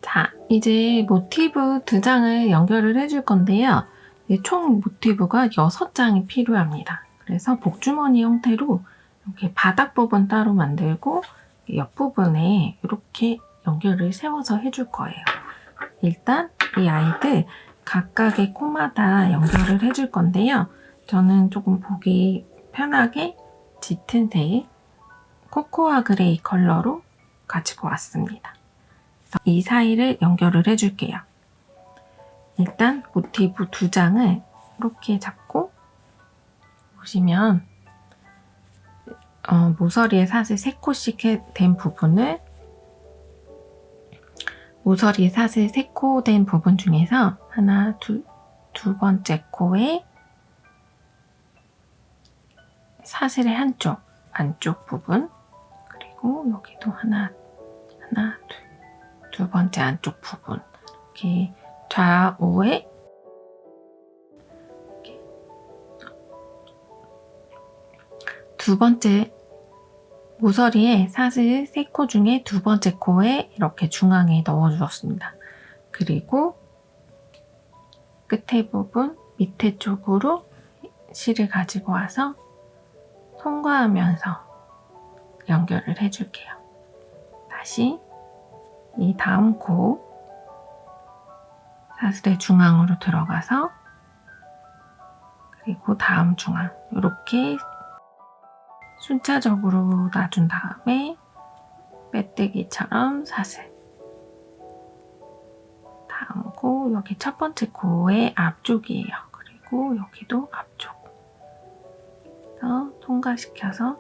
자, 이제 모티브 2장을 연결을 해줄 건데요. 총 모티브가 6장이 필요합니다. 그래서 복주머니 형태로 이렇게 바닥 부분 따로 만들고 옆부분에 이렇게 연결을 세워서 해줄 거예요. 일단 이 아이들 각각의 코마다 연결을 해줄 건데요. 저는 조금 보기 편하게 짙은 색 코코아 그레이 컬러로 가지고 왔습니다. 이 사이를 연결을 해줄게요. 일단 모티브 2장을 이렇게 잡고 보시면 모서리에 사슬 3코씩 된 부분을 모서리에 사슬 3코 된 부분 중에서 하나, 두 번째 코에 사슬의 한쪽, 안쪽 부분 그리고 여기도 하나, 두 번째 안쪽 부분 이렇게 좌우에 이렇게 두 번째 모서리에 사슬 3코 중에 두 번째 코에 이렇게 중앙에 넣어주었습니다. 그리고 끝에 부분 밑에 쪽으로 실을 가지고 와서 통과하면서 연결을 해줄게요. 다시 이 다음 코 사슬의 중앙으로 들어가서 그리고 다음 중앙 이렇게 순차적으로 놔준 다음에 빼뜨기처럼 사슬 다음 코 여기 첫 번째 코의 앞쪽이에요. 그리고 여기도 앞쪽 통과시켜서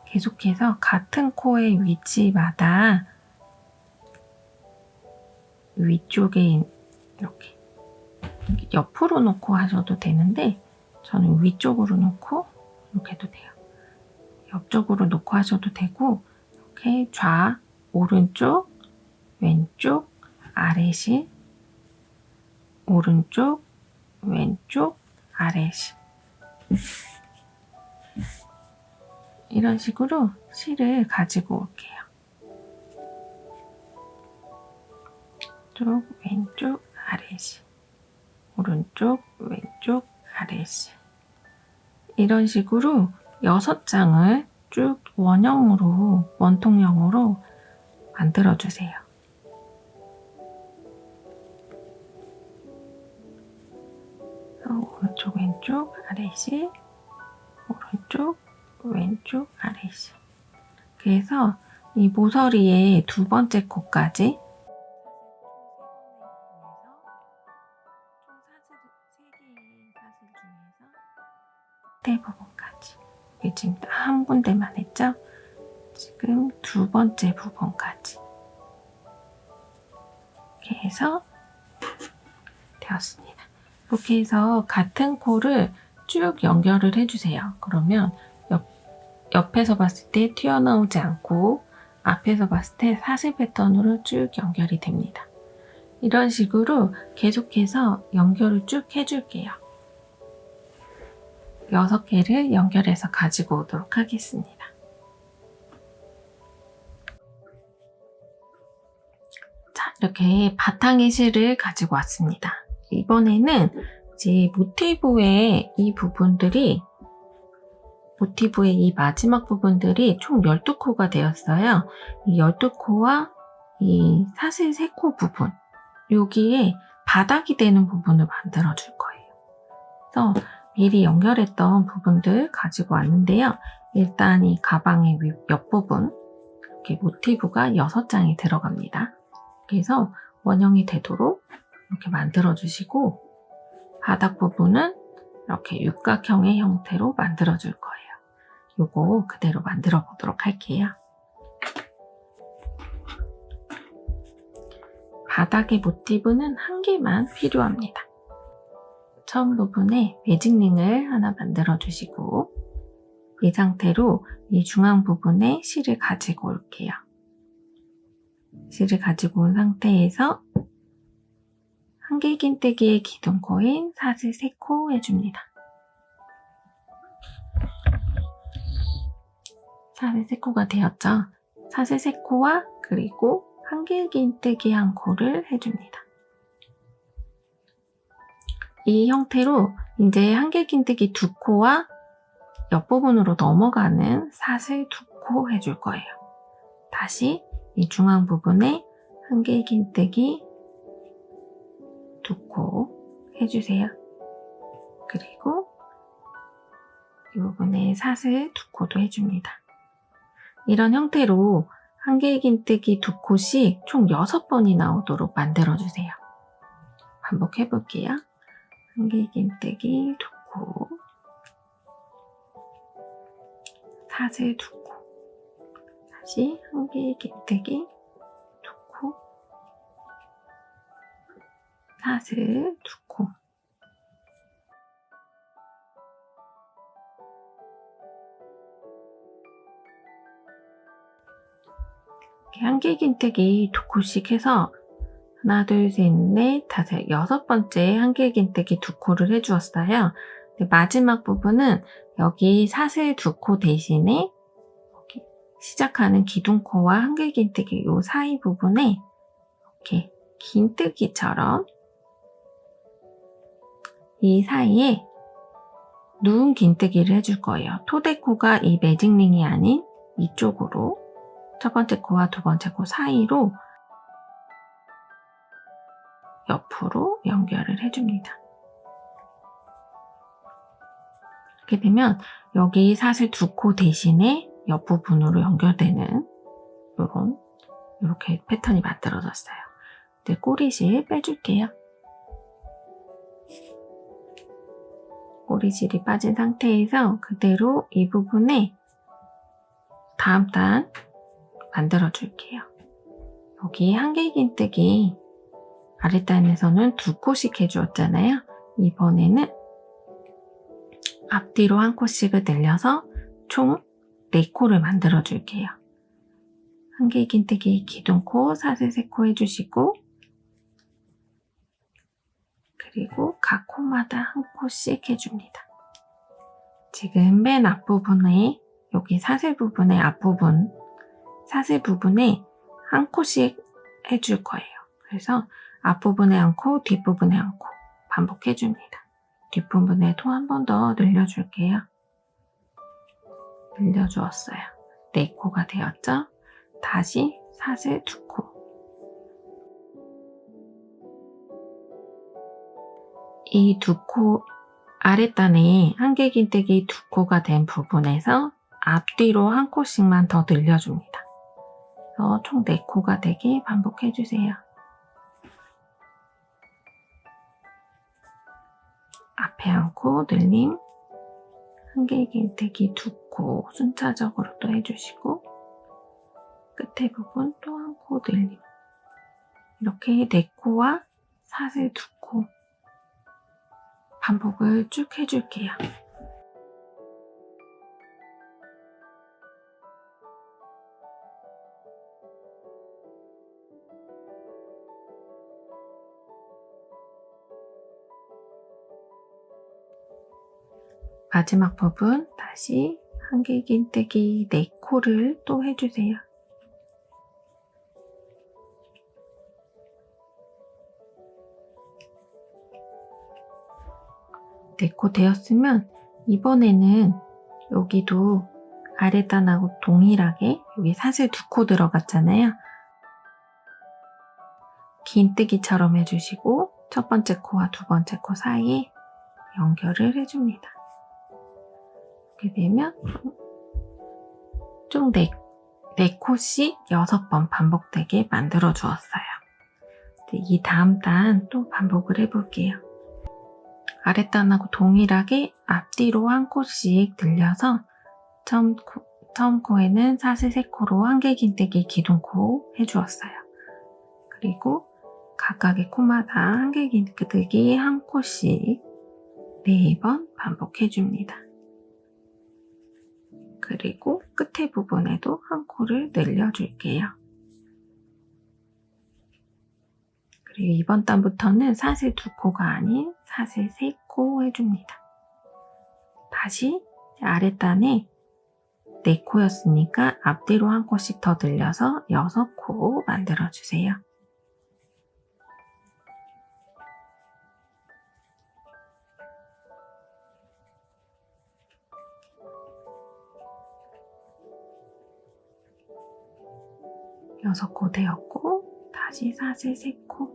계속해서 같은 코의 위치마다 위쪽에 이렇게 옆으로 놓고 하셔도 되는데 저는 위쪽으로 놓고 이렇게 해도 돼요. 옆쪽으로 놓고 하셔도 되고 이렇게 오른쪽, 왼쪽, 아래실 오른쪽, 왼쪽, 아래실 이런 식으로 실을 가지고 올게요. 왼쪽, 아래실 오른쪽, 왼쪽, 아래실 이런 식으로 6장을 쭉 원통형으로 만들어주세요. 오른쪽, 왼쪽, 아래실 오른쪽, 왼쪽, 아래실 그래서 이 모서리의 두 번째 코까지 끝에 부분까지 지금 한 군데만 했죠? 지금 두 번째 부분까지 이렇게 해서 되었습니다. 이렇게 해서 같은 코를 쭉 연결을 해주세요. 그러면 옆에서 봤을 때 튀어나오지 않고 앞에서 봤을 때 사슬 패턴으로 쭉 연결이 됩니다. 이런 식으로 계속해서 연결을 쭉 해줄게요. 6개를 연결해서 가지고 오도록 하겠습니다. 자, 이렇게 바탕의 실을 가지고 왔습니다. 이번에는 이제 모티브의 이 마지막 부분들이 총 12코가 되었어요. 이 12코와 이 사슬 3코 부분 여기에 바닥이 되는 부분을 만들어 줄 거예요. 그래서 미리 연결했던 부분들 가지고 왔는데요. 일단 이 가방의 옆부분 이렇게 모티브가 6장이 들어갑니다. 그래서 원형이 되도록 이렇게 만들어 주시고 바닥 부분은 이렇게 육각형의 형태로 만들어 줄 거예요. 요거 그대로 만들어 보도록 할게요. 바닥의 모티브는 1개만 필요합니다. 처음 부분에 매직링을 하나 만들어 주시고 이 상태로 이 중앙 부분에 실을 가지고 올게요. 실을 가지고 온 상태에서 한길긴뜨기의 기둥코인 사슬 3코 해줍니다. 사슬 3코가 되었죠? 사슬 3코와 그리고 한길긴뜨기 한 코를 해줍니다. 이 형태로 이제 한길긴뜨기 두 코와 옆부분으로 넘어가는 사슬 두 코 해줄 거예요. 다시 이 중앙 부분에 한길긴뜨기 두 코 해주세요. 그리고 이 부분에 사슬 두 코도 해줍니다. 이런 형태로 한길긴뜨기 두 코씩 총 6번이 나오도록 만들어주세요. 반복해볼게요. 한길긴뜨기 두 코, 사슬 두 코, 다시 한길긴뜨기 두 코, 사슬 두 코. 한길긴뜨기 두 코씩 해서 하나, 둘, 셋, 넷, 다섯, 6번째 한길긴뜨기 두 코를 해주었어요. 마지막 부분은 여기 사슬 두 코 대신에 여기 시작하는 기둥코와 한길긴뜨기 요 사이 부분에 이렇게 긴뜨기처럼 이 사이에 누운 긴뜨기를 해줄 거예요. 토대코가 이 매직링이 아닌 이쪽으로 첫 번째 코와 두 번째 코 사이로 옆으로 연결을 해줍니다. 이렇게 되면 여기 사슬 두 코 대신에 옆부분으로 연결되는 이렇게 패턴이 만들어졌어요. 이제 꼬리실 빼줄게요. 꼬리실이 빠진 상태에서 그대로 이 부분에 다음 단 만들어 줄게요. 여기 한길긴뜨기 아랫단에서는 두 코씩 해주었잖아요. 이번에는 앞뒤로 한 코씩을 늘려서 총 4코를 만들어 줄게요. 한길긴뜨기 기둥코, 사슬 3코 해주시고 그리고 각 코마다 한 코씩 해줍니다. 지금 맨 앞부분에 여기 사슬 부분의 앞부분 사슬 부분에 한 코씩 해줄 거예요. 그래서 앞부분에 한 코, 뒷부분에 한 코 반복해줍니다. 뒷부분에도 한 번 더 늘려줄게요. 늘려주었어요. 4코가 되었죠? 다시 사슬 2코. 이 2코 아랫단에 한길긴뜨기 2코가 된 부분에서 앞뒤로 한 코씩만 더 늘려줍니다. 그래서 총 4코가 되게 반복해주세요. 앞에 한 코 늘림, 한길긴뜨기 2코 순차적으로 또 해주시고 끝에 부분 또 한 코 늘림. 이렇게 4코와 사슬 2코 반복을 쭉 해줄게요. 마지막 부분 다시 한길긴뜨기 4코를 또 해주세요. 4코 되었으면 이번에는 여기도 아랫단하고 동일하게 여기 사슬 2코 들어갔잖아요. 긴뜨기처럼 해주시고 첫 번째 코와 두 번째 코 사이에 연결을 해줍니다. 이렇게 되면 총 4코씩 6번 반복되게 만들어 주었어요. 이 다음 단 또 반복을 해볼게요. 아랫단하고 동일하게 앞뒤로 한 코씩 늘려서 처음 코에는 사슬 3코로 한길긴뜨기 기둥코 해주었어요. 그리고 각각의 코마다 한길긴뜨기 한 코씩 4번 반복해줍니다. 그리고 끝에 부분에도 한 코를 늘려줄게요. 그리고 이번 단부터는 사슬 2코가 아닌 사슬 3코 해줍니다. 다시 아랫단에 4코였으니까 앞뒤로 한 코씩 더 늘려서 6코 만들어주세요. 여섯 코 되었고 다시 사슬 3코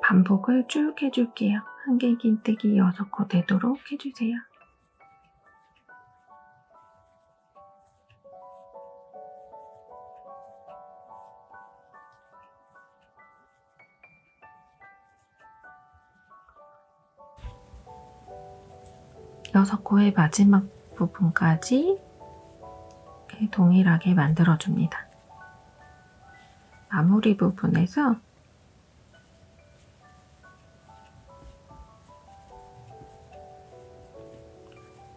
반복을 쭉 해줄게요. 한길 긴뜨기 6코 되도록 해주세요. 여섯 코의 마지막 부분까지 동일하게 만들어줍니다. 마무리 부분에서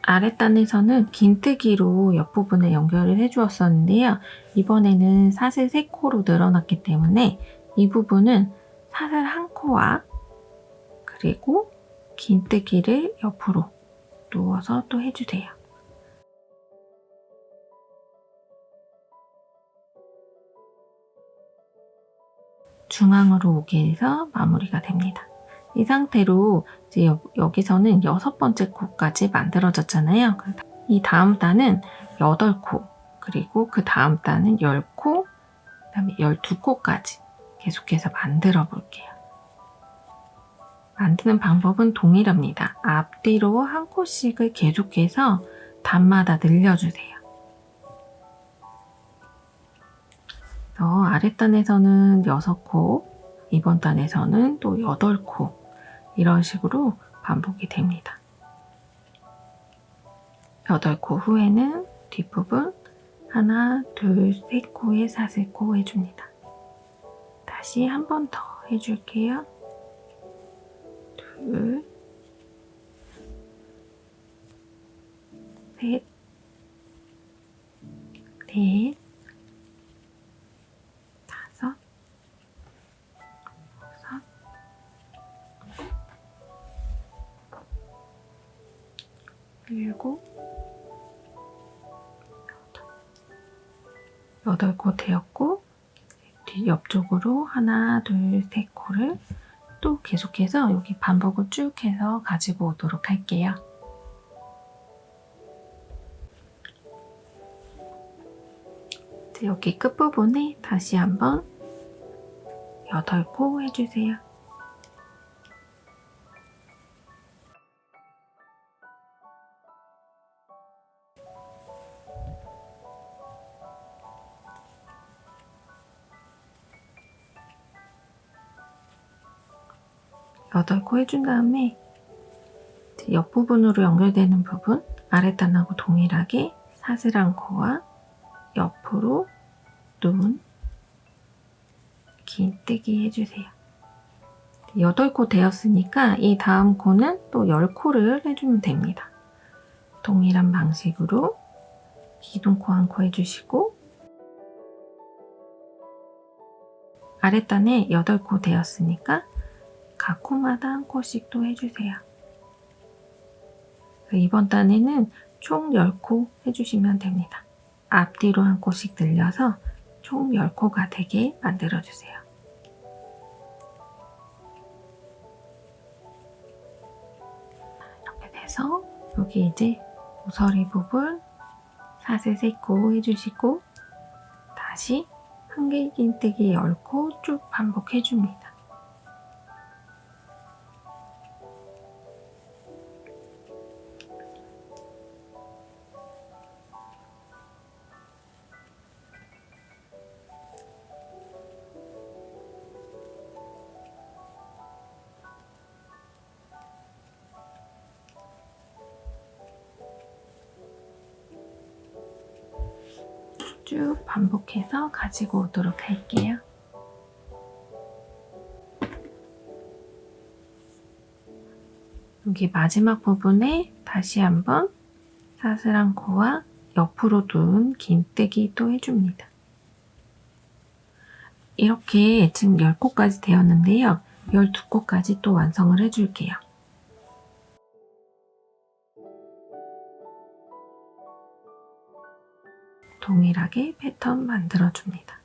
아랫단에서는 긴뜨기로 옆부분을 연결을 해주었었는데요. 이번에는 사슬 3코로 늘어났기 때문에 이 부분은 사슬 1코와 그리고 긴뜨기를 옆으로 누워서 또 해주세요. 중앙으로 오게 해서 마무리가 됩니다. 이 상태로 이제 여기서는 6번째 코까지 만들어졌잖아요. 이 다음 단은 8코, 그리고 그 다음 단은 10코, 그 다음에 12코까지 계속해서 만들어 볼게요. 만드는 방법은 동일합니다. 앞뒤로 한 코씩을 계속해서 단마다 늘려주세요. 아랫단에서는 6코, 이번 단에서는 또 8코 이런 식으로 반복이 됩니다. 8코 후에는 뒷부분 하나, 둘, 3코의 사슬코 해줍니다. 다시 한 번 더 해줄게요. 둘, 셋, 넷, 다섯, 여섯, 일곱, 8코 되었고 뒤 옆쪽으로 하나, 둘, 3코를 또 계속해서 여기 반복을 쭉 해서 가지고 오도록 할게요. 여기 끝부분에 다시 한번 8코 해주세요. 여덟 코 해준 다음에 옆부분으로 연결되는 부분 아랫단하고 동일하게 사슬 한 코와 옆으로 눈 긴뜨기 해주세요. 8코 되었으니까 이 다음 코는 또 10코를 해주면 됩니다. 동일한 방식으로 기둥코 한 코 해주시고 아랫단에 8코 되었으니까 각 코마다 한 코씩 또 해주세요. 이번 단에는 총 10코 해주시면 됩니다. 앞뒤로 한 코씩 늘려서 총 10코가 되게 만들어주세요. 이렇게 돼서 여기 이제 모서리 부분 사슬 3코 해주시고 다시 한길 긴뜨기 10코 쭉 반복해줍니다. 쭉 반복해서 가지고 오도록 할게요. 여기 마지막 부분에 다시 한번 사슬 한 코와 옆으로 둔 긴뜨기 또 해줍니다. 이렇게 지금 10코까지 되었는데요. 12코까지 또 완성을 해줄게요. 동일하게 패턴 만들어줍니다.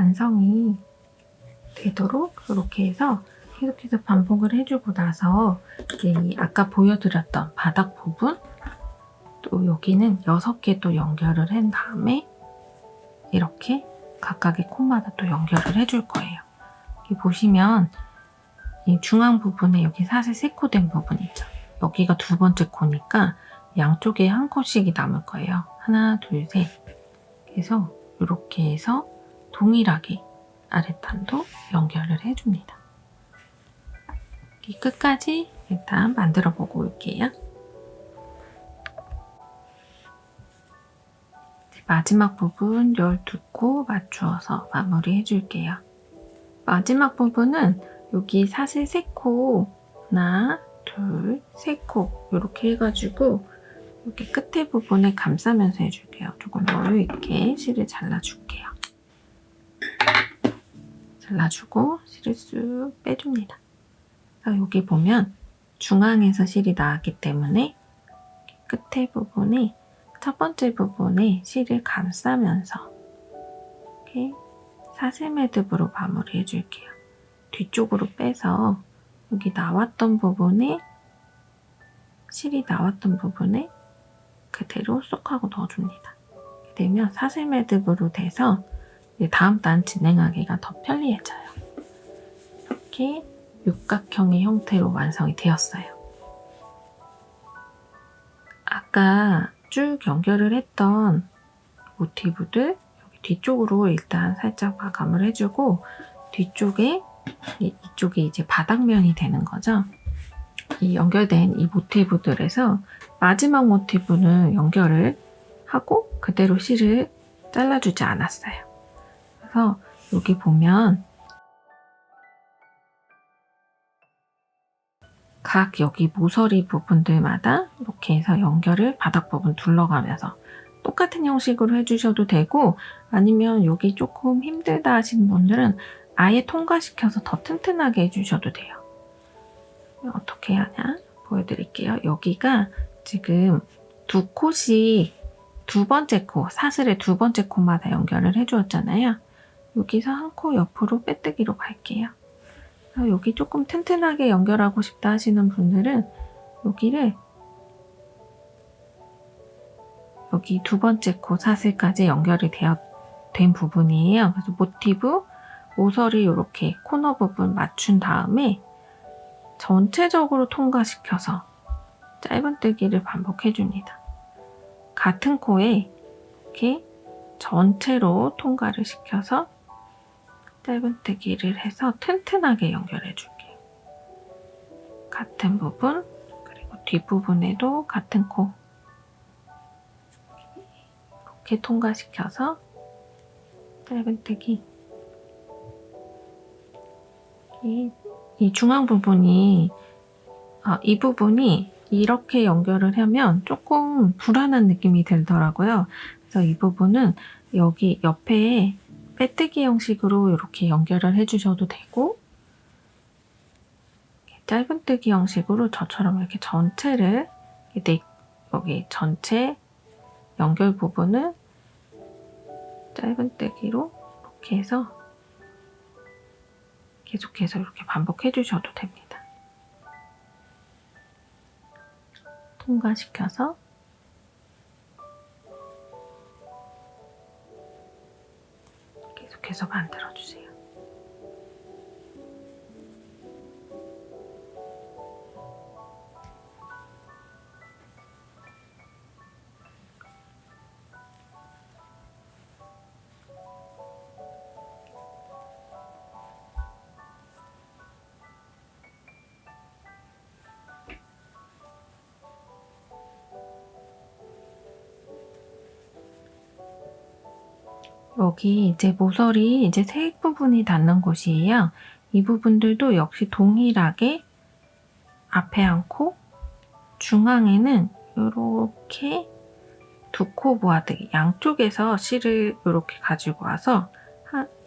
완성이 되도록 이렇게 해서 계속해서 반복을 해주고 나서 이제 이 아까 보여드렸던 바닥 부분 또 여기는 6개 또 연결을 한 다음에 이렇게 각각의 코마다 또 연결을 해줄 거예요. 여기 보시면 이 중앙 부분에 여기 사슬 3코 된 부분 있죠. 여기가 2번째 코니까 양쪽에 한 코씩이 남을 거예요. 하나, 둘, 셋. 그래서 이렇게 해서 동일하게 아랫단도 연결을 해줍니다. 여기 끝까지 일단 만들어 보고 올게요. 마지막 부분 12코 맞추어서 마무리 해줄게요. 마지막 부분은 여기 사슬 3코 하나, 둘, 3코 이렇게 해가지고 여기 끝에 부분에 감싸면서 해줄게요. 조금 여유 있게 실을 잘라줄게요. 잘라주고 실을 쑥 빼줍니다. 여기 보면 중앙에서 실이 나왔기 때문에 끝에 부분에 첫 번째 부분에 실을 감싸면서 이렇게 사슬 매듭으로 마무리 해줄게요. 뒤쪽으로 빼서 여기 나왔던 부분에 실이 나왔던 부분에 그대로 쏙 하고 넣어줍니다. 이렇게 되면 사슬 매듭으로 돼서 다음 단 진행하기가 더 편리해져요. 이렇게 육각형의 형태로 완성이 되었어요. 아까 쭉 연결을 했던 모티브들 여기 뒤쪽으로 일단 살짝 마감을 해주고 뒤쪽에 이쪽이 이제 바닥면이 되는 거죠. 이 연결된 이 모티브들에서 마지막 모티브는 연결을 하고 그대로 실을 잘라주지 않았어요. 그래서 여기 보면 각 여기 모서리 부분들마다 이렇게 해서 연결을 바닥 부분 둘러가면서 똑같은 형식으로 해주셔도 되고 아니면 여기 조금 힘들다 하시는 분들은 아예 통과시켜서 더 튼튼하게 해주셔도 돼요. 어떻게 하냐 보여드릴게요. 여기가 지금 2콧이 2번째 코, 사슬의 2번째 코마다 연결을 해주었잖아요. 여기서 한 코 옆으로 빼뜨기로 갈게요. 여기 조금 튼튼하게 연결하고 싶다 하시는 분들은 여기를 여기 2번째 코 사슬까지 연결이 된 부분이에요. 그래서 모티브 모서리 이렇게 코너 부분 맞춘 다음에 전체적으로 통과시켜서 짧은뜨기를 반복해줍니다. 같은 코에 이렇게 전체로 통과를 시켜서 짧은뜨기를 해서 튼튼하게 연결해줄게요. 같은 부분 그리고 뒷부분에도 같은 코 이렇게 통과시켜서 짧은뜨기 이 중앙 부분이 이 부분이 이렇게 연결을 하면 조금 불안한 느낌이 들더라고요. 그래서 이 부분은 여기 옆에 빼뜨기 형식으로 이렇게 연결을 해주셔도 되고 짧은뜨기 형식으로 저처럼 이렇게 전체를 여기 전체 연결 부분을 짧은뜨기로 이렇게 해서 계속해서 이렇게 반복해 주셔도 됩니다. 통과시켜서 계속해서 만들어주세요. 여기 이제 모서리 이제 색 부분이 닿는 곳이에요. 이 부분들도 역시 동일하게 앞에 한 코, 중앙에는 이렇게 두 코 모아뜨기, 양쪽에서 실을 이렇게 가지고 와서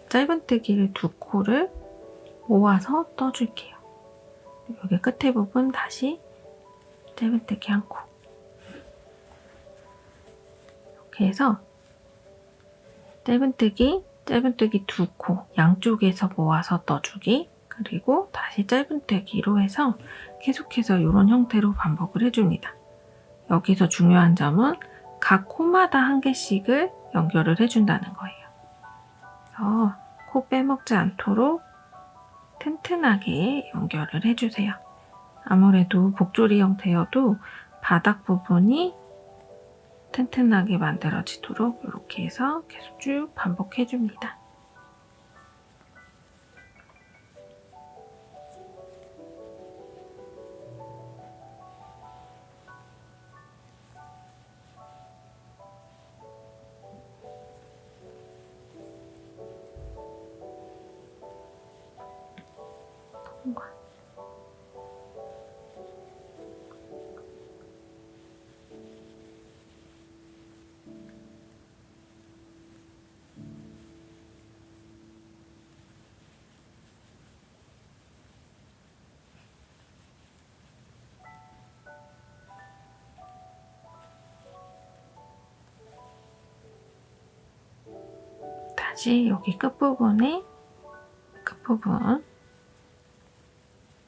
짧은뜨기를 두 코를 모아서 떠줄게요. 여기 끝에 부분 다시 짧은뜨기 한 코. 이렇게 해서 짧은뜨기 두 코, 양쪽에서 모아서 떠주기, 그리고 다시 짧은뜨기로 해서 계속해서 이런 형태로 반복을 해줍니다. 여기서 중요한 점은 각 코마다 한 개씩을 연결을 해준다는 거예요. 그래서 코 빼먹지 않도록 튼튼하게 연결을 해주세요. 아무래도 복조리 형태여도 바닥 부분이 튼튼하게 만들어지도록 이렇게 해서 계속 쭉 반복해줍니다. 통과. 다시 여기 끝부분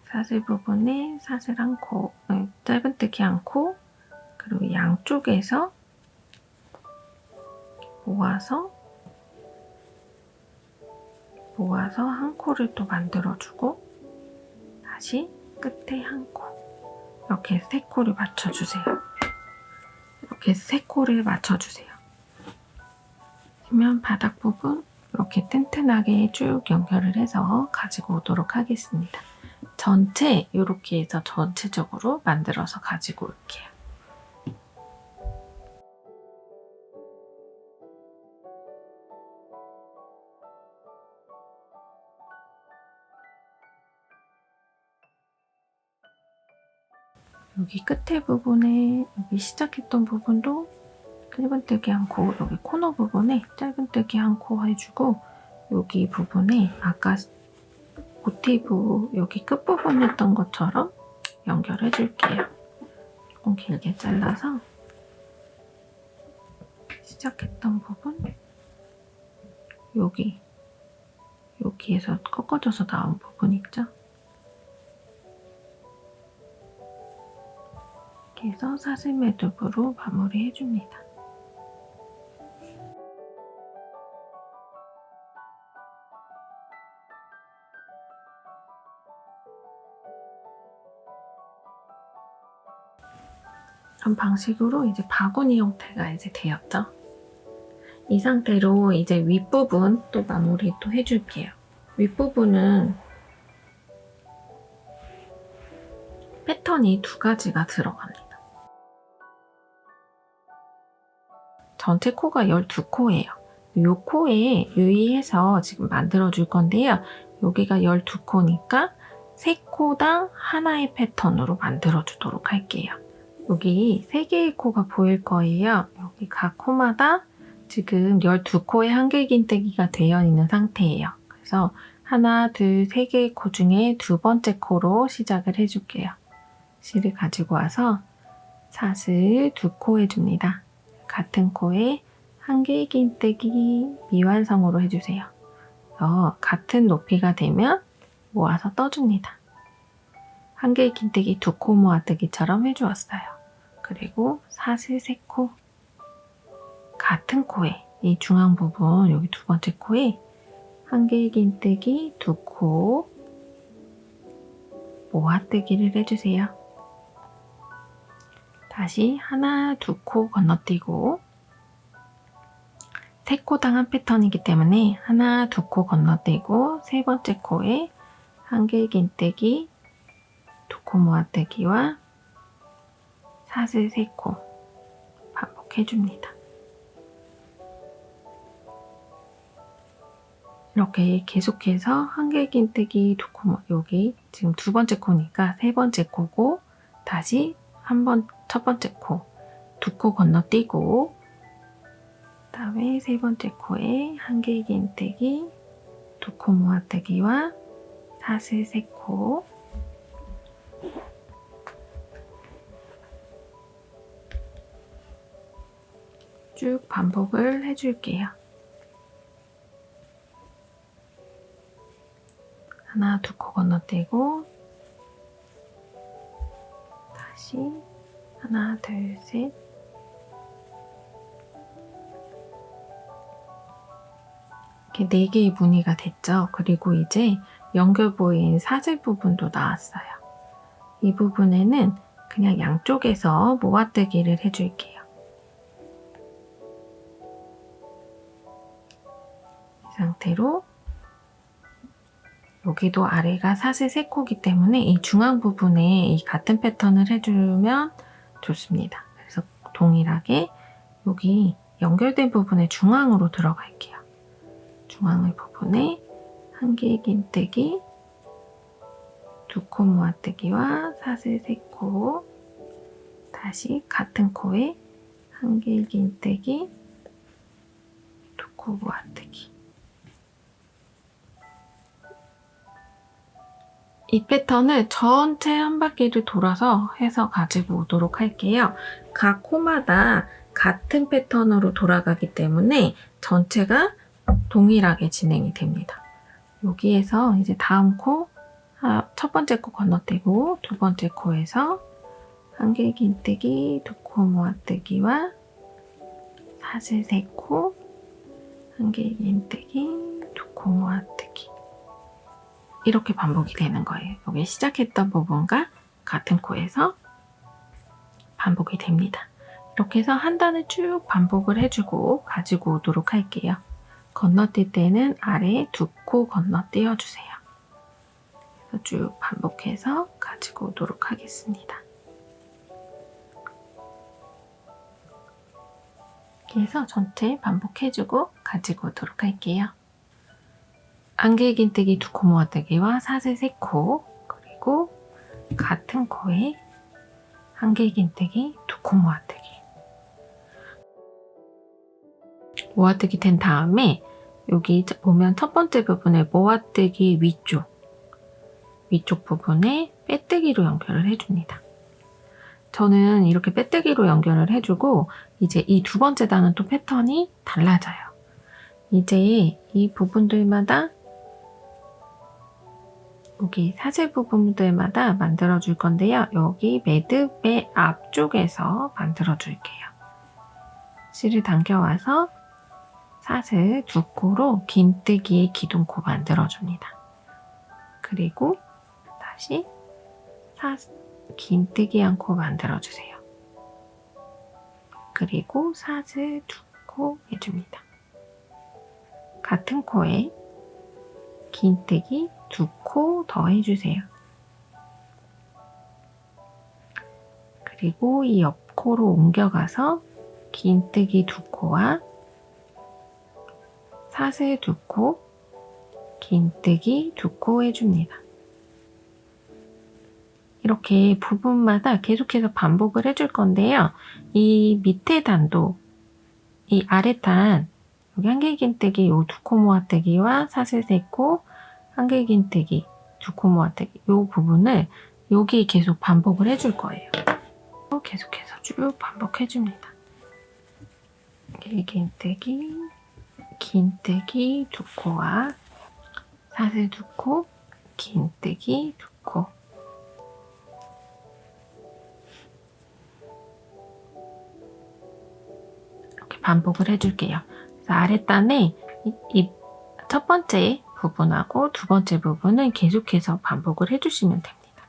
사슬 부분에 사슬 한 코, 짧은뜨기 한 코, 그리고 양쪽에서 모아서 한 코를 또 만들어주고 다시 끝에 한 코, 이렇게 세 코를 맞춰주세요. 이렇게 세 코를 맞춰주세요. 그러면 바닥 부분 이렇게 튼튼하게 쭉 연결을 해서 가지고 오도록 하겠습니다. 전체 이렇게 해서 전체적으로 만들어서 가지고 올게요. 여기 끝에 부분에 여기 시작했던 부분도 짧은뜨기 한 코, 여기 코너 부분에 짧은뜨기 한 코 해주고 여기 부분에 아까 모티브 여기 끝부분 했던 것처럼 연결해 줄게요. 조금 길게 잘라서 시작했던 부분 여기에서 꺾어져서 나온 부분 있죠? 이렇게 해서 사슬 매듭으로 마무리 해줍니다. 이런 방식으로 이제 바구니 형태가 이제 되었죠. 이 상태로 이제 윗부분 또 마무리 또 해줄게요. 윗부분은 패턴이 두 가지가 들어갑니다. 전체 코가 12코예요. 이 코에 유의해서 지금 만들어줄 건데요. 여기가 12코니까 3코당 하나의 패턴으로 만들어주도록 할게요. 여기 3개의 코가 보일 거예요. 여기 각 코마다 지금 12코의 한길긴뜨기가 되어 있는 상태예요. 그래서 하나, 둘, 3개의 코 중에 두 번째 코로 시작을 해줄게요. 실을 가지고 와서 사슬 2코 해줍니다. 같은 코에 한길긴뜨기 미완성으로 해주세요. 같은 높이가 되면 모아서 떠줍니다. 한개의 긴뜨기 2코 모아뜨기처럼 해주었어요. 그리고 사슬 3코, 같은 코에 이 중앙 부분 여기 두 번째 코에 한개의 긴뜨기 2코 모아뜨기를 해주세요. 다시 하나, 2코 건너뛰고 3코당 한 패턴이기 때문에 하나, 2코 건너뛰고 세 번째 코에 한개의 긴뜨기 2코 모아뜨기와 사슬 3코 반복해줍니다. 이렇게 계속해서 한개의 긴뜨기 2코, 여기 지금 두 번째 코니까 세 번째 코고 다시 첫 번째 코 2코 건너뛰고 그 다음에 세 번째 코에 한개의 긴뜨기 2코 모아뜨기와 사슬 3코 쭉 반복을 해줄게요. 하나, 2코 건너뛰고 다시 하나, 둘, 셋 이렇게 4개의 무늬가 됐죠. 그리고 이제 연결 부위인 사슬 부분도 나왔어요. 이 부분에는 그냥 양쪽에서 모아뜨기를 해줄게요. 이 상태로 여기도 아래가 사슬 3코이기 때문에 이 중앙 부분에 이 같은 패턴을 해주면 좋습니다. 그래서 동일하게 여기 연결된 부분의 중앙으로 들어갈게요. 중앙의 부분에 한개의 긴뜨기 2코 모아뜨기와 사슬 3코 다시 같은 코에 한개의 긴뜨기 2코 모아뜨기 이 패턴을 전체 한 바퀴를 돌아서 해서 가지고 오도록 할게요. 각 코마다 같은 패턴으로 돌아가기 때문에 전체가 동일하게 진행이 됩니다. 여기에서 이제 다음 코, 첫 번째 코 건너뛰고 두 번째 코에서 한개의 긴뜨기 2코 모아뜨기와 사슬 3코 한개의 긴뜨기 2코 모아뜨기 이렇게 반복이 되는 거예요. 여기 시작했던 부분과 같은 코에서 반복이 됩니다. 이렇게 해서 한 단을 쭉 반복을 해주고 가지고 오도록 할게요. 건너뛸 때는 아래 2코 건너뛰어 주세요. 그래서 쭉 반복해서 가지고 오도록 하겠습니다. 이렇게 해서 전체 반복해주고 가지고 오도록 할게요. 한개의 긴뜨기 2코 모아뜨기와 사슬 3코 그리고 같은 코에 한개의 긴뜨기 2코 모아뜨기 된 다음에 여기 보면 첫 번째 부분에 모아뜨기 위쪽 부분에 빼뜨기로 연결을 해줍니다. 저는 이렇게 빼뜨기로 연결을 해주고 이제 이 두 번째 단은 또 패턴이 달라져요. 이제 이 부분들마다 여기 사슬 부분들마다 만들어 줄 건데요. 여기 매듭의 앞쪽에서 만들어 줄게요. 실을 당겨와서 사슬 2코로 긴뜨기의 기둥코 만들어 줍니다. 그리고 다시 긴뜨기 한 코 만들어 주세요. 그리고 사슬 2코 해줍니다. 같은 코에 긴뜨기 2코 더 해주세요. 그리고 이 옆코로 옮겨가서 긴뜨기 2코와 사슬 2코, 긴뜨기 2코 해줍니다. 이렇게 부분마다 계속해서 반복을 해줄 건데요. 이 밑에 단도, 이 아래 단, 여기 한개의 긴뜨기 요 2코 모아뜨기와 사슬 3코, 한개의 긴뜨기 2코 모아뜨기 요 부분을 여기 계속 반복을 해줄 거예요. 계속해서 쭉 반복해줍니다. 긴뜨기 2코와 사슬 2코, 긴뜨기 2코. 이렇게 반복을 해줄게요. 그래서 아랫단에 이 첫 번째 부분하고 두 번째 부분은 계속해서 반복을 해주시면 됩니다.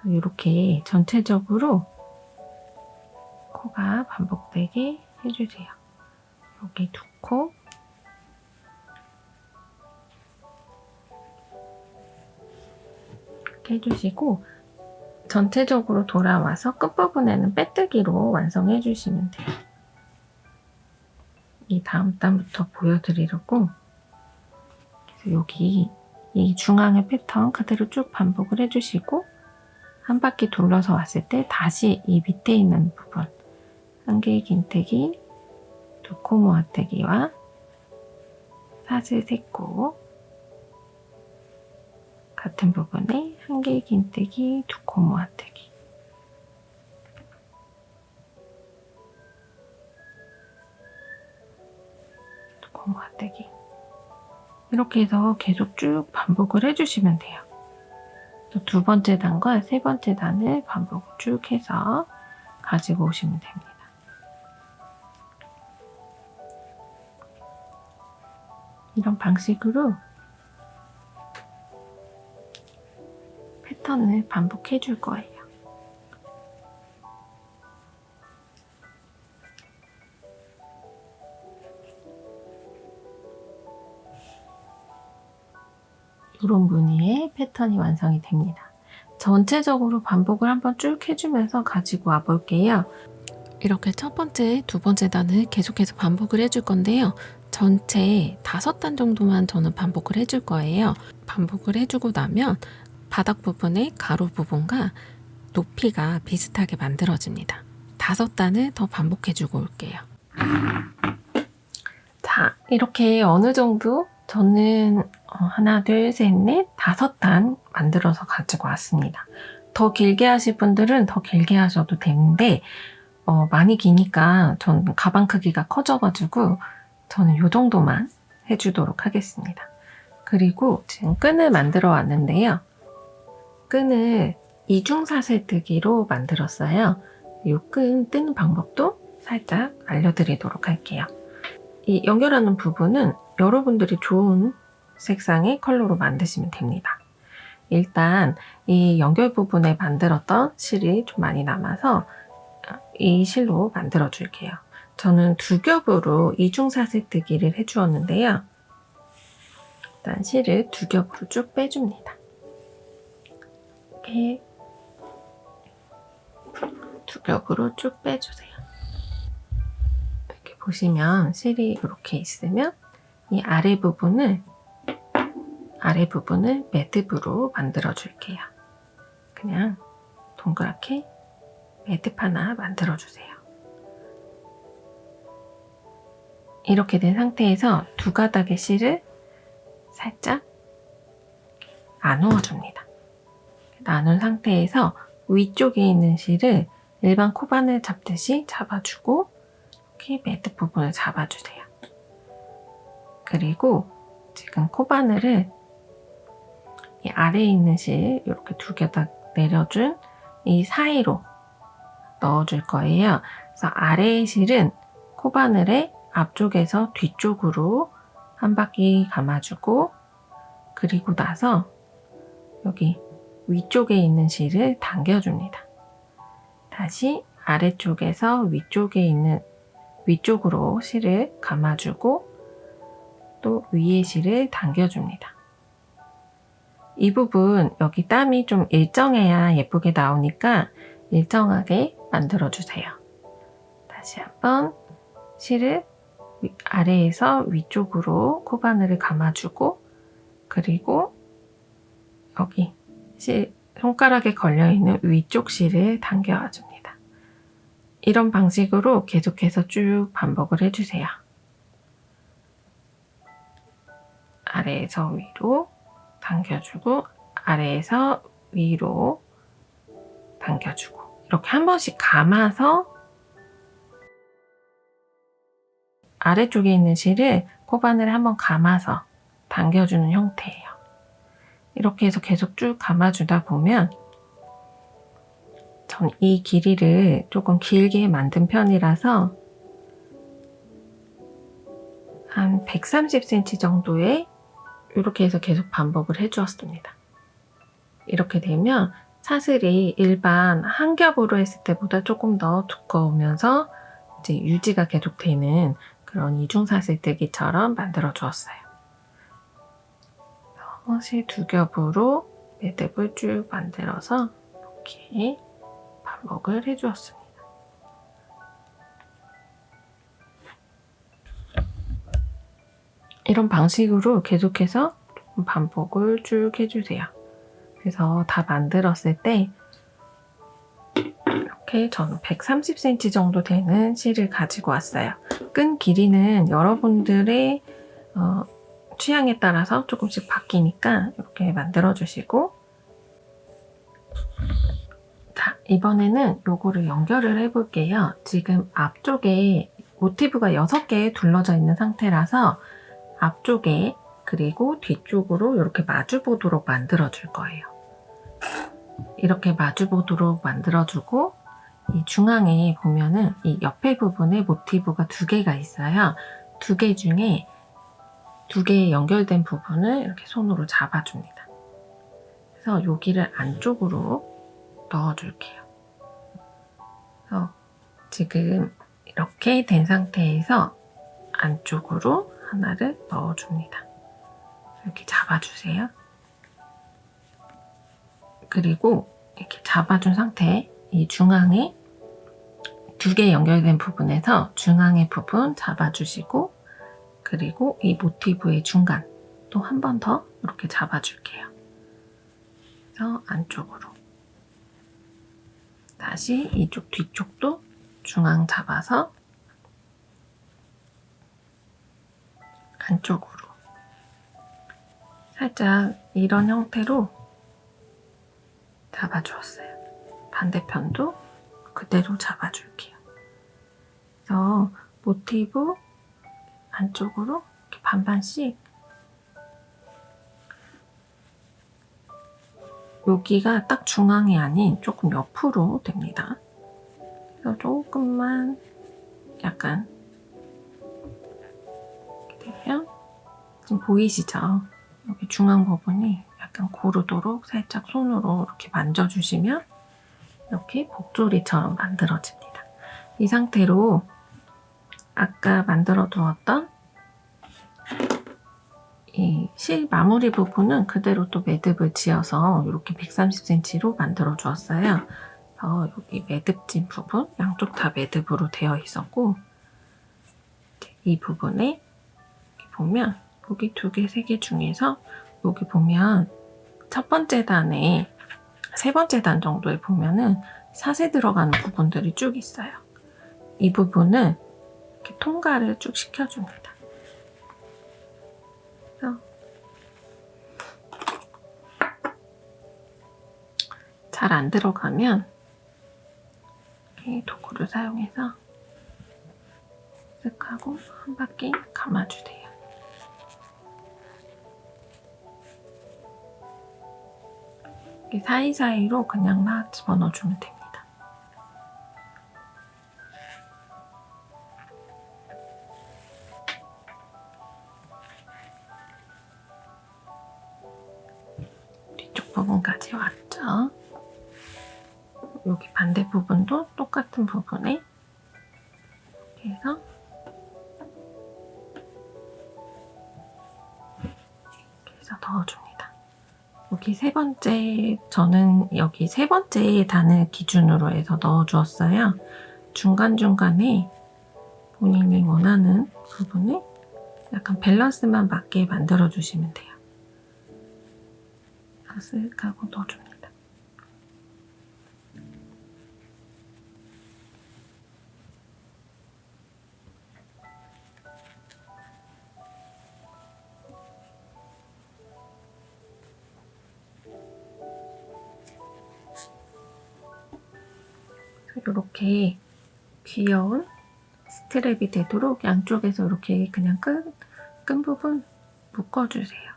이렇게 전체적으로 코가 반복되게 해주세요. 여기 2코, 이렇게 해주시고 전체적으로 돌아와서 끝부분에는 빼뜨기로 완성해 주시면 돼요. 이 다음 단부터 보여드리려고, 그래서 여기 이 중앙의 패턴 그대로 쭉 반복을 해주시고 한 바퀴 둘러서 왔을 때 다시 이 밑에 있는 부분 한 개의 긴뜨기, 2코 모아뜨기와 사슬 3코, 같은 부분에 한 개의 긴뜨기, 2코 모아뜨기, 모아뜨기, 이렇게 해서 계속 쭉 반복을 해주시면 돼요. 또 두 번째 단과 세 번째 단을 반복을 쭉 해서 가지고 오시면 됩니다. 이런 방식으로 패턴을 반복해 줄 거예요. 이런 무늬의 패턴이 완성이 됩니다. 전체적으로 반복을 한번 쭉 해주면서 가지고 와 볼게요. 이렇게 첫 번째, 두 번째 단을 계속해서 반복을 해줄 건데요. 전체 5단 정도만 저는 반복을 해줄 거예요. 반복을 해주고 나면 바닥 부분의 가로 부분과 높이가 비슷하게 만들어집니다. 5단을 더 반복해주고 올게요. 자, 이렇게 어느 정도 저는 하나, 둘, 셋, 넷, 5단 만들어서 가지고 왔습니다. 더 길게 하실 분들은 더 길게 하셔도 되는데 많이 기니까 전 가방 크기가 커져가지고 저는 이 정도만 해주도록 하겠습니다. 그리고 지금 끈을 만들어 왔는데요. 끈을 이중사슬뜨기로 만들었어요. 이 끈 뜨는 방법도 살짝 알려드리도록 할게요. 이 연결하는 부분은 여러분들이 좋은 색상의 컬러로 만드시면 됩니다. 일단 이 연결 부분에 만들었던 실이 좀 많이 남아서 이 실로 만들어 줄게요. 저는 2겹으로 이중사슬뜨기를 해주었는데요. 일단 실을 2겹으로 쭉 빼줍니다. 이렇게 2겹으로 쭉 빼주세요. 이렇게 보시면 실이 이렇게 있으면 이 아래 부분을 매듭으로 만들어 줄게요. 그냥 동그랗게 매듭 하나 만들어 주세요. 이렇게 된 상태에서 2가닥의 실을 살짝 나누어 줍니다. 나눈 상태에서 위쪽에 있는 실을 일반 코바늘 잡듯이 잡아주고 이렇게 매듭 부분을 잡아주세요. 그리고 지금 코바늘을 이 아래에 있는 실 이렇게 2가닥 내려준 이 사이로 넣어줄 거예요. 그래서 아래의 실은 코바늘의 앞쪽에서 뒤쪽으로 한 바퀴 감아주고, 그리고 나서 여기 위쪽에 있는 실을 당겨줍니다. 다시 아래쪽에서 위쪽으로 실을 감아주고 또 위에 실을 당겨줍니다. 이 부분 여기 땀이 좀 일정해야 예쁘게 나오니까 일정하게 만들어주세요. 다시 한번 실을 아래에서 위쪽으로 코바늘을 감아주고, 그리고 여기 손가락에 걸려있는 위쪽 실을 당겨와 줍니다. 이런 방식으로 계속해서 쭉 반복을 해주세요. 아래에서 위로 당겨주고, 아래에서 위로 당겨주고, 이렇게 한 번씩 감아서 아래쪽에 있는 실을 코바늘에 한번 감아서 당겨주는 형태예요. 이렇게 해서 계속 쭉 감아주다 보면 전 이 길이를 조금 길게 만든 편이라서 한 130cm 정도에 이렇게 해서 계속 반복을 해주었습니다. 이렇게 되면 사슬이 일반 한 겹으로 했을 때보다 조금 더 두꺼우면서 이제 유지가 계속 되는 그런 이중사슬뜨기처럼 만들어 주었어요. 사실 두 겹으로 매듭을 쭉 만들어서 이렇게 반복을 해주었습니다. 이런 방식으로 계속해서 반복을 쭉 해주세요. 그래서 다 만들었을 때 이렇게 저는 130cm 정도 되는 실을 가지고 왔어요. 끈 길이는 여러분들의 취향에 따라서 조금씩 바뀌니까 이렇게 만들어 주시고, 자, 이번에는 요거를 연결을 해 볼게요. 지금 앞쪽에 모티브가 6개 둘러져 있는 상태라서 앞쪽에 그리고 뒤쪽으로 이렇게 마주 보도록 만들어 줄 거예요. 이렇게 마주 보도록 만들어 주고, 이 중앙에 보면은 이 옆에 부분에 모티브가 2개가 있어요. 2개 중에 2개 연결된 부분을 이렇게 손으로 잡아줍니다. 그래서 여기를 안쪽으로 넣어줄게요. 그래서 지금 이렇게 된 상태에서 안쪽으로 하나를 넣어줍니다. 이렇게 잡아주세요. 그리고 이렇게 잡아준 상태에 이 중앙에 2개 연결된 부분에서 중앙의 부분 잡아주시고, 그리고 이 모티브의 중간 또 한 번 더 이렇게 잡아줄게요. 그래서 안쪽으로 다시 이쪽 뒤쪽도 중앙 잡아서 안쪽으로 살짝 이런 형태로 잡아주었어요. 반대편도 그대로 잡아줄게요. 그래서 모티브 안쪽으로 이렇게 반반씩, 여기가 딱 중앙이 아닌 조금 옆으로 됩니다. 그래서 조금만 약간 이렇게 되면 지금 보이시죠? 여기 중앙 부분이 약간 고르도록 살짝 손으로 이렇게 만져주시면 이렇게 복조리처럼 만들어집니다. 이 상태로 아까 만들어 두었던 이 실 마무리 부분은 그대로 또 매듭을 지어서 이렇게 130cm로 만들어 주었어요. 그래서 여기 매듭진 부분, 양쪽 다 매듭으로 되어 있었고, 이 부분에 보면 여기 2개, 3개 중에서 여기 보면 첫 번째 단에 세 번째 단 정도에 보면은 사슬 들어가는 부분들이 쭉 있어요. 이 부분은 이렇게 통과를 쭉 시켜줍니다. 잘 안 들어가면 이렇게 도구를 사용해서 쓱 하고 한 바퀴 감아주세요. 이렇게 사이사이로 그냥 막 집어넣어주면 됩니다. 뒤쪽 부분까지 왔죠? 여기 반대 부분도 똑같은 부분에 이렇게 해서 넣어줍니다. 여기 세 번째, 저는 여기 세 번째 단을 기준으로 해서 넣어주었어요. 중간중간에 본인이 원하는 부분을 약간 밸런스만 맞게 만들어주시면 돼요. 쓱 하고 넣어줍니다. 이렇게 귀여운 스트랩이 되도록 양쪽에서 이렇게 그냥 끈 부분 묶어주세요.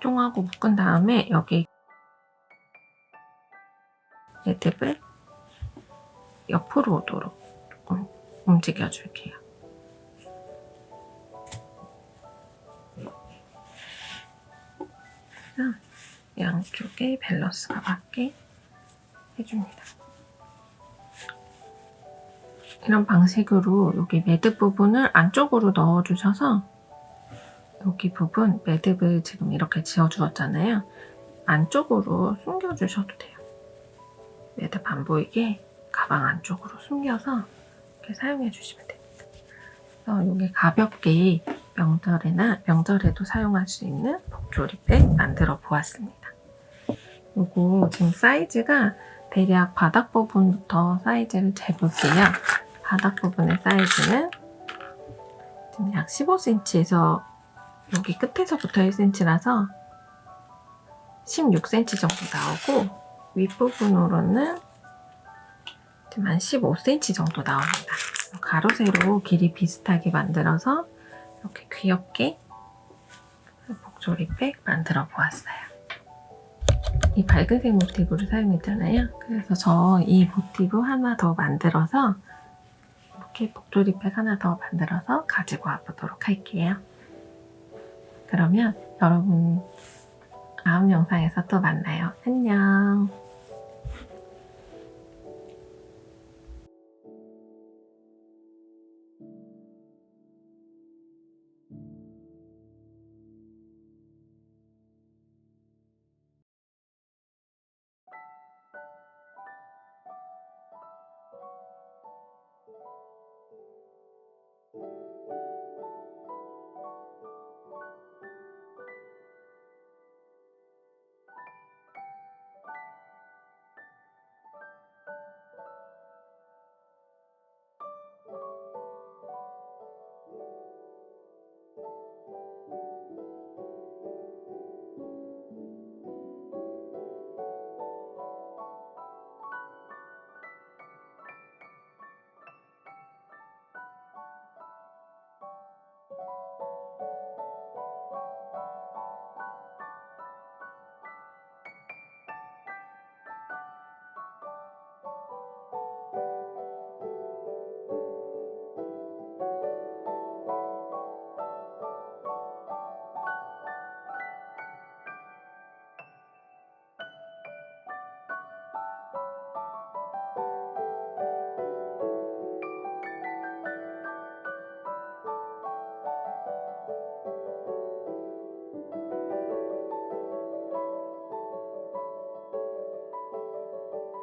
쫑하고 묶은 다음에 여기 매듭을 옆으로 오도록 움직여 줄게요. 양쪽에 밸런스가 맞게 해줍니다. 이런 방식으로 여기 매듭 부분을 안쪽으로 넣어주셔서 여기 부분 매듭을 지금 이렇게 지어주었잖아요. 안쪽으로 숨겨주셔도 돼요. 매듭 안 보이게 가방 안쪽으로 숨겨서 이렇게 사용해 주시면 됩니다. 그래서 여기 가볍게 명절에도 사용할 수 있는 복조리백 만들어 보았습니다. 요거 지금 사이즈가 대략 바닥 부분부터 사이즈를 재볼게요. 바닥 부분의 사이즈는 지금 약 15cm에서 여기 끝에서부터 1cm라서 16cm 정도 나오고 윗부분으로는 지금 한 15cm 정도 나옵니다. 가로 세로 길이 비슷하게 만들어서 이렇게 귀엽게 복조리백 만들어 보았어요. 이 밝은색 모티브를 사용했잖아요. 그래서 저 이 모티브 하나 더 만들어서 이렇게 복조리백 하나 더 만들어서 가지고 와보도록 할게요. 그러면 여러분 다음 영상에서 또 만나요. 안녕.